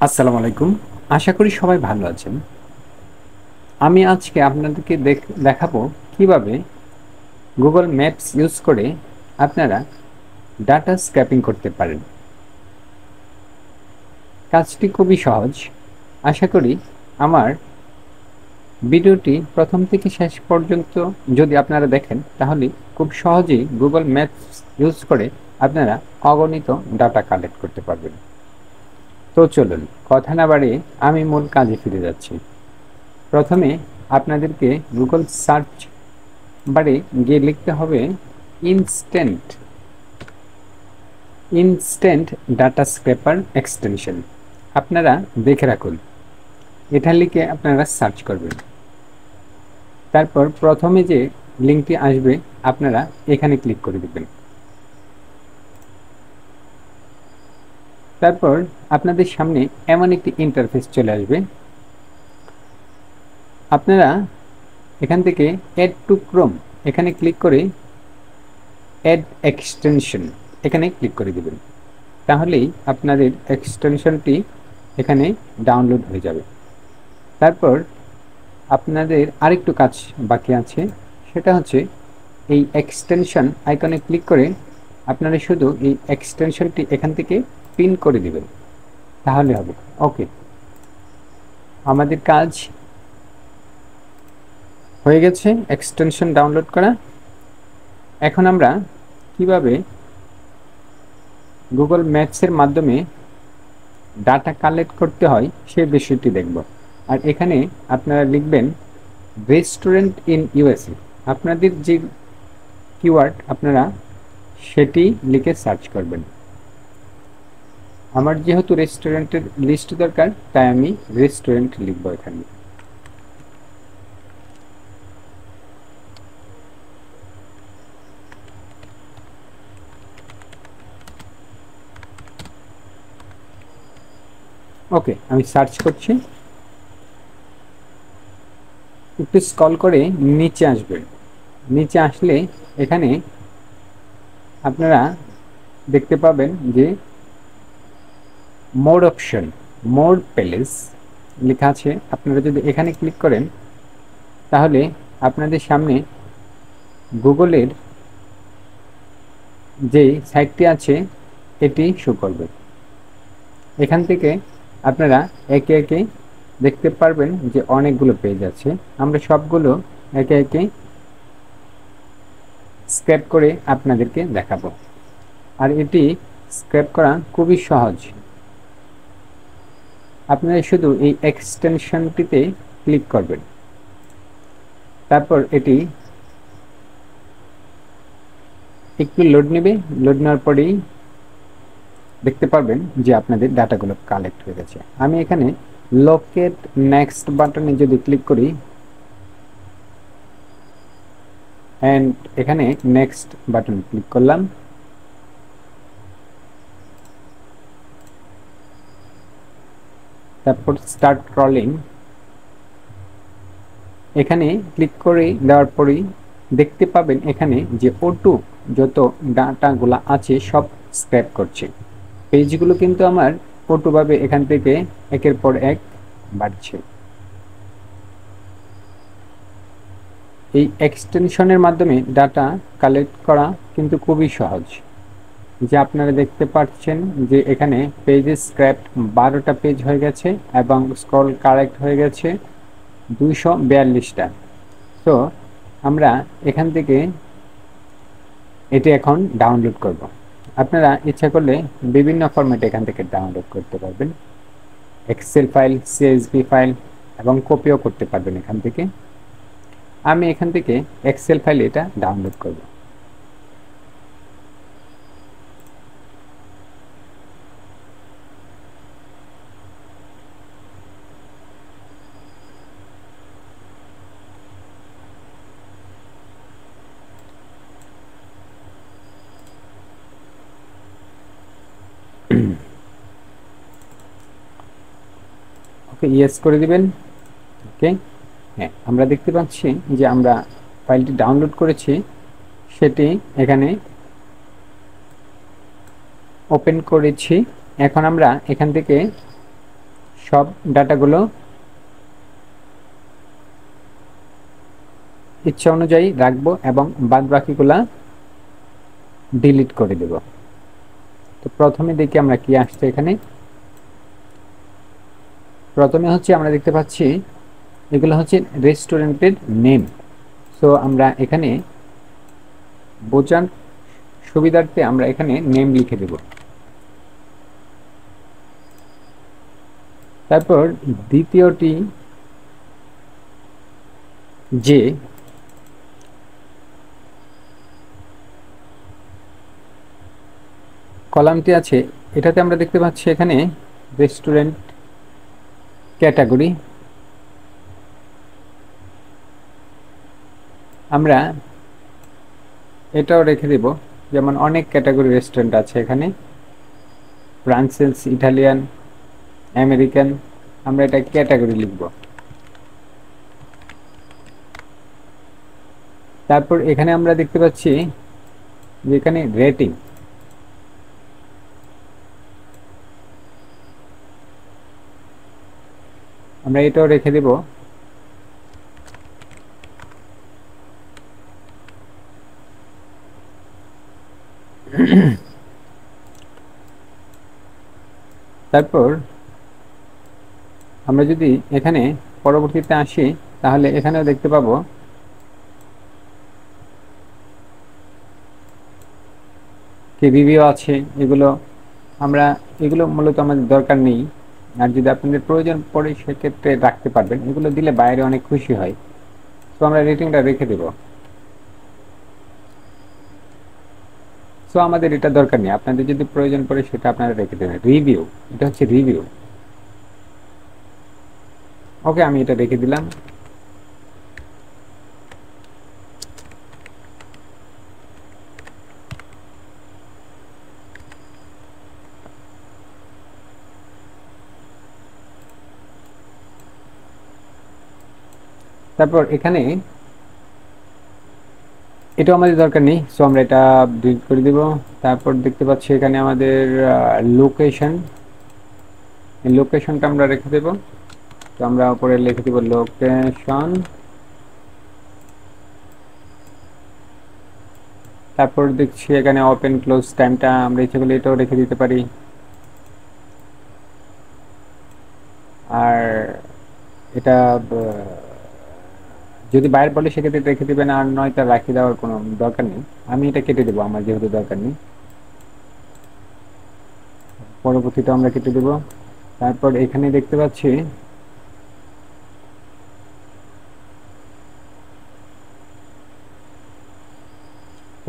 আসসালামু আলাইকুম। আশা করি সবাই ভালো আছেন। আমি আজকে আপনাদেরকে দেখাবো কিভাবে গুগল ম্যাপস ইউজ করে আপনারা ডাটা স্ক্র্যাপিং করতে পারেন। কাজটি খুবই সহজ। আশা করি আমার ভিডিওটি প্রথম থেকে শেষ পর্যন্ত যদি আপনারা দেখেন তাহলে খুব সহজেই গুগল ম্যাপস ইউজ করে আপনারা অগণিত ডাটা কালেক্ট করতে পারবেন। তো চলুন কথা না বাড়িয়ে আমি মূল কাজে ফিরে যাচ্ছি। প্রথমে আপনাদেরকে গুগল সার্চ বারে গিয়ে লিখতে হবে instant instant data scraper extension. আপনারা দেখে রাখুন, এটা লিখে আপনারা সার্চ করবেন। তারপর প্রথমে যে লিঙ্কটি আসবে আপনারা এখানে ক্লিক করে দেবেন। তারপর আপনাদের সামনে এমন একটি ইন্টারফেস চলে আসবে। আপনারা এখান থেকে অ্যাড টু ক্রোম এখানে ক্লিক করে অ্যাড এক্সটেনশন এখানে ক্লিক করে দেবেন। তাহলেই আপনাদের এক্সটেনশনটি এখানে ডাউনলোড হয়ে যাবে। তারপর আপনাদের আরেকটু কাজ বাকি আছে, সেটা হচ্ছে এই এক্সটেনশন আইকনে ক্লিক করে আপনারা শুধু এই এক্সটেনশনটি এখান থেকে পিন করে দিবেন, তাহলে হবে। ওকে, আমাদের কাজ হয়ে গেছে এক্সটেনশন ডাউনলোড করা। এখন আমরা কিভাবে গুগল ম্যাপসের মাধ্যমে ডাটা কালেক্ট করতে হয় সেই বিষয়টি দেখব। আর এখানে আপনারা লিখবেন রেস্টুরেন্ট ইন ইউএসএ। আপনাদের যে কিওয়ার্ড আপনারা সেটি লিখে সার্চ করবেন। আমার যেহেতু রেস্টুরেন্টের লিস্ট দরকার তাই আমি রেস্টুরেন্ট লিখব এখানে। ওকে, আমি সার্চ করছি। একটু স্ক্রল করে নিচে আসবেন। নিচে আসলে এখানে আপনারা দেখতে পাবেন যে মোর অপশন, মোর প্যালেস লেখা আছে। আপনারা যদি এখানে ক্লিক করেন তাহলে আপনাদের সামনে গুগলের যে সাইটটি আছে এটি শো করবে। এখান থেকে আপনারা একে একে দেখতে পারবেন যে অনেকগুলো পেজ আছে। আমরা সবগুলো একে একে স্ক্র্যাপ করে আপনাদেরকে দেখাবো। আর এটি স্ক্র্যাপ করা খুবই সহজ। আপনারা শুধু এই এক্সটেনশনটিতে ক্লিক করবেন, তারপর এটি একটু লোড নেবে। লোড নেওয়ার পরেই দেখতে পারবেন যে আপনাদের ডাটাগুলো কালেক্ট হয়ে গেছে। আমি এখানে লোকেট নেক্সট বাটনে যদি ক্লিক করি অ্যান্ড এখানে নেক্সট বাটন ক্লিক করলাম, তারপর স্টার্ট ক্রলিং এখানে ক্লিক করে দেওয়ার পরেই দেখতে পাবেন এখানে যে অটো যত ডাটাগুলো আছে সব স্ক্র্যাপ করছে। পেজগুলো কিন্তু আমার অটোভাবে এখান থেকে একের পর এক বাড়ছে। এই এক্সটেনশনের মাধ্যমে ডাটা কালেক্ট করা কিন্তু খুবই সহজ। যে আপনারা দেখতে পাচ্ছেন যে এখানে পেজেস স্ক্র্যাপ 12টা পেজ হয়ে গেছে এবং স্ক্রল কারেক্ট হয়ে গেছে 242টা। তো আমরা এখান থেকে এটি এখন ডাউনলোড করব। আপনারা ইচ্ছা করলে বিভিন্ন ফরম্যাটে এখান থেকে ডাউনলোড করতে পারবেন, এক্সেল ফাইল, সিএসভি ফাইল এবং কপিও করতে পারবেন এখান থেকে। আমি এখান থেকে এক্সেল ফাইল এটা ডাউনলোড করব। ওকে, ইয়েস করে দিবেন। ওকে, হ্যাঁ, আমরা দেখতে পাচ্ছি যে আমরা ফাইলটি ডাউনলোড করেছি সেটি এখানে ওপেন করেছি। এখন আমরা এখান থেকে সব ডাটাগুলো ইচ্ছা অনুযায়ী রাখবো এবং বাদ বাকিগুলা ডিলিট করে দেব। তো প্রথমে দেখি আমরা কি আসছে এখানে। প্রথমে হচ্ছে আমরা দেখতে পাচ্ছি এগুলো হচ্ছে রেস্টুরেন্টের নেম। সো আমরা এখানে বোঝার সুবিধার্থে আমরা এখানে নেম লিখে দেব। তারপর দ্বিতীয়টি যে কলামটি আছে এটাতে আমরা দেখতে পাচ্ছি এখানে রেস্টুরেন্ট ক্যাটাগরি। আমরা এটাও রেখে দেব, যেমন অনেক ক্যাটাগরি রেস্টুরেন্ট আছে এখানে, ফ্রান্সিস, ইটালিয়ান, আমেরিকান, আমরা এটা ক্যাটাগরি লিখব। তারপর এখানে আমরা দেখতে পাচ্ছি যে এখানে রেটিং, আমরা এটাও রেখে দেব। তারপর আমরা যদি এখানে পরবর্তীতে আসি তাহলে এখানেও দেখতে পাবো কি রিভিউ আছে। এগুলো মূলত আমাদের দরকার নেই, আর যদি আপনাদের প্রয়োজন পড়ে সেক্ষেত্রে রাখতে পারবেন। এগুলো দিলে বাইরে অনেক খুশি হয়। তো আমরা রেটিংটা রেখে দেব। সো আমাদের এটা দরকার নেই, আপনাদের যদি প্রয়োজন পড়ে সেটা আপনারা রেখে দেবেন। রিভিউ, এটা হচ্ছে রিভিউ। ওকে, আমি এটা রেখে দিলাম। তারপর এখানে এটা আমাদের দরকার নেই, সো আমরা এটা ডিলিট করে দিব। তারপর দেখতে পাচ্ছি এখানে আমাদের লোকেশন, এই লোকেশনটা আমরা রেখে দেব। তো আমরা উপরে লিখে দিব লোকেশন। তারপর দেখছি এখানে ওপেন ক্লোজ টাইমটা আমরা ইচ্ছে করলে এটাও রেখে দিতে পারি। আর এটা যদি বাইরে বলে সেক্ষেত্রে রেখে দেবেন, আর নয়তো রাখি দেওয়ার কোনো দরকার নেই। আমি এটা কেটে দেবো, আমার যেহেতু দরকার নেই। পরবর্তীটা আমরা কেটে দেব। তারপর এখানে দেখতে পাচ্ছি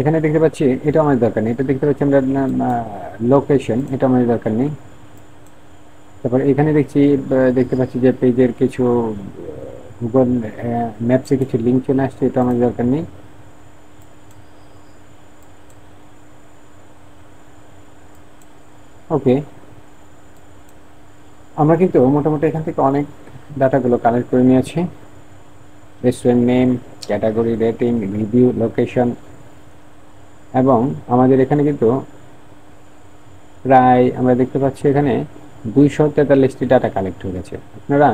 এখানে দেখতে পাচ্ছি এটা আমাদের দরকার নেই। এটা দেখতে পাচ্ছি আমরা লোকেশন, এটা আমাদের দরকার নেই। তারপর এখানে দেখতে পাচ্ছি যে পেজের কিছু গুগল ম্যাপসে কিছু লিঙ্ক চলে আসছে, এটা আমাদের দরকার নেই। ওকে, আমরা কিন্তু মোটামুটি এখান থেকে অনেক ডাটাগুলো কালেক্ট করে নিয়েছি। Restaurant name, category, rating, review, location, এবং আমাদের এখানে কিন্তু প্রায় আমরা দেখতে পাচ্ছি এখানে 243টি ডাটা কালেক্ট হয়ে গেছে। আপনারা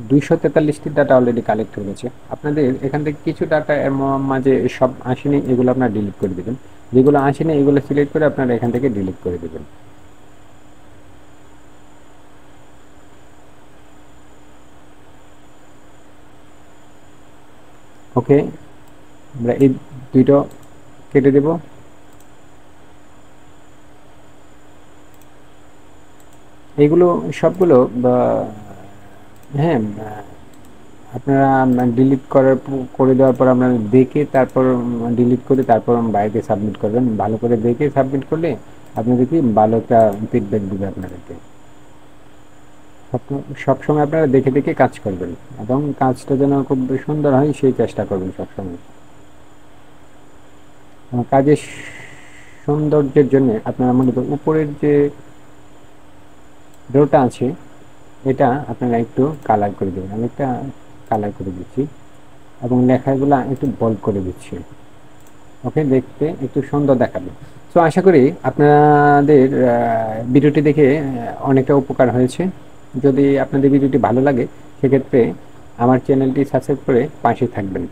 243টি ডাটা অলরেডি কালেক্ট হয়ে গেছে। আপনাদের এখান থেকে কিছু ডাটা এর মাঝে সব আসেনি, এগুলো আপনারা ডিলিট করে দেবেন। যেগুলো আসেনি এগুলো সিলেক্ট করে আপনারা এখান থেকে ডিলিট করে দেবেন। ওকে, আমরা এই দুটো কেটে দেব। এগুলো সবগুলো হ্যাঁ, আপনারা ডিলিট করে দেওয়ার পর আপনারা দেখে তারপর ডিলিট করে তারপর বাইরে সাবমিট করবেন। ভালো করে দেখে সাবমিট করলে আপনাদের কি ভালো একটা ফিডব্যাক দিবে আপনাদেরকে। সবসময় আপনারা দেখে দেখে কাজ করবেন এবং কাজটা যেন খুব সুন্দর হয় সেই চেষ্টা করবেন সবসময়। কাজের সৌন্দর্যের জন্য আপনারা মূলত উপরের যে রোটা আছে এটা আপনারা একটু কালার করে দেবেন। আমি একটা কালার করে দিচ্ছি এবং লেখাগুলা একটু বোল্ড করে দিচ্ছি। ওকে দেখতে একটু সুন্দর দেখাবে। সো আশা করি আপনাদের ভিডিওটি দেখে অনেকটা উপকার হয়েছে। যদি আপনাদের ভিডিওটি ভালো লাগে সেক্ষেত্রে আমার চ্যানেলটি সাবস্ক্রাইব করে পাশে থাকবেন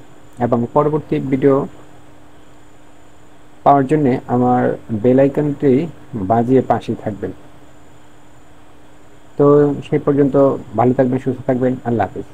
এবং পরবর্তী ভিডিও পাওয়ার জন্য আমার বেল আইকনটি বাজিয়ে পাশে থাকবেন। তো সেই পর্যন্ত ভালো থাকবেন, সুস্থ থাকবেন। আল্লাহ হাফেজ।